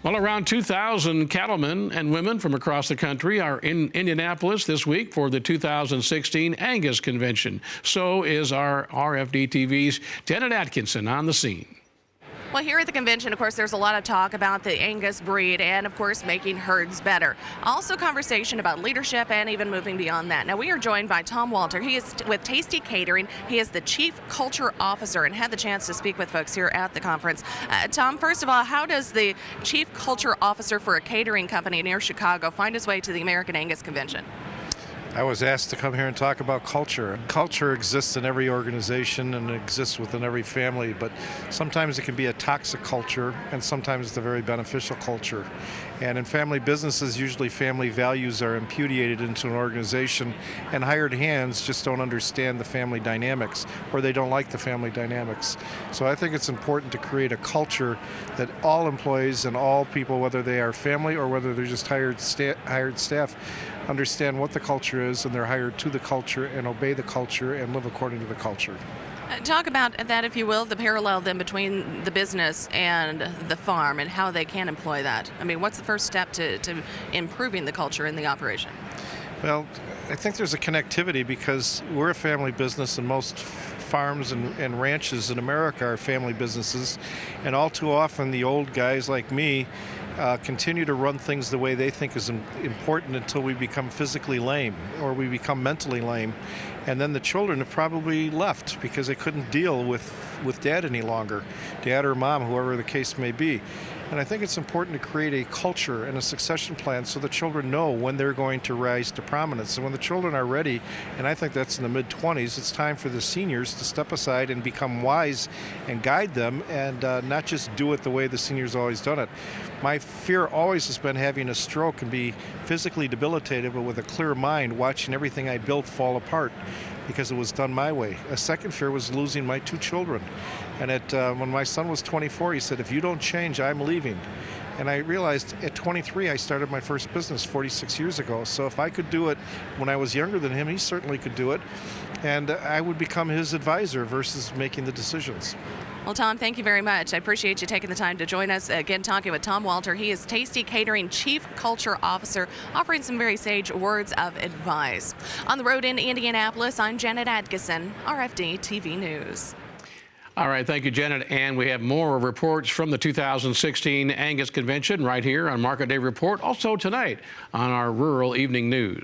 Well, around 2,000 cattlemen and women from across the country are in Indianapolis this week for the 2016 Angus Convention. So is our RFD-TV's Janet Atkinson on the scene. Well, here at the convention, of course, there's a lot of talk about the Angus breed and, of course, making herds better. Also conversation about leadership and even moving beyond that. Now, we are joined by Tom Walter. He is with Tasty Catering. He is the Chief Culture Officer and had the chance to speak with folks here at the conference. Tom, first of all, how does the Chief Culture Officer for a catering company near Chicago find his way to the American Angus Convention? I was asked to come here and talk about culture. Culture exists in every organization and it exists within every family, but sometimes it can be a toxic culture and sometimes it's a very beneficial culture. And in family businesses, usually family values are imputed into an organization, and hired hands just don't understand the family dynamics, or they don't like the family dynamics. So I think it's important to create a culture that all employees and all people, whether they are family or whether they're just hired staff, understand what the culture is, and they're hired to the culture and obey the culture and live according to the culture. Talk about that, if you will, the parallel then between the business and the farm and how they can employ that. I mean, what's the first step to improving the culture in the operation? Well, I think there's a connectivity because we're a family business and most farms and ranches in America are family businesses, and all too often the old guys like me continue to run things the way they think is important until we become physically lame or we become mentally lame. And then the children have probably left because they couldn't deal with dad any longer, dad or mom, whoever the case may be. And I think it's important to create a culture and a succession plan so the children know when they're going to rise to prominence. And when the children are ready, and I think that's in the mid-20s, it's time for the seniors to step aside and become wise and guide them and not just do it the way the seniors always done it. My fear always has been having a stroke and be physically debilitated, but with a clear mind, watching everything I built fall apart because it was done my way. A second fear was losing my two children. And when my son was 24, he said, "If you don't change, I'm leaving." And I realized at 23, I started my first business 46 years ago. So if I could do it when I was younger than him, he certainly could do it. And I would become his advisor versus making the decisions. Well, Tom, thank you very much. I appreciate you taking the time to join us. Again, talking with Tom Walter. He is Tasty Catering Chief Culture Officer, offering some very sage words of advice. On the road in Indianapolis, I'm Janet Atkinson, RFD-TV News. All right, thank you, Janet. And we have more reports from the 2016 Angus Convention right here on Market Day Report, also tonight on our Rural Evening News.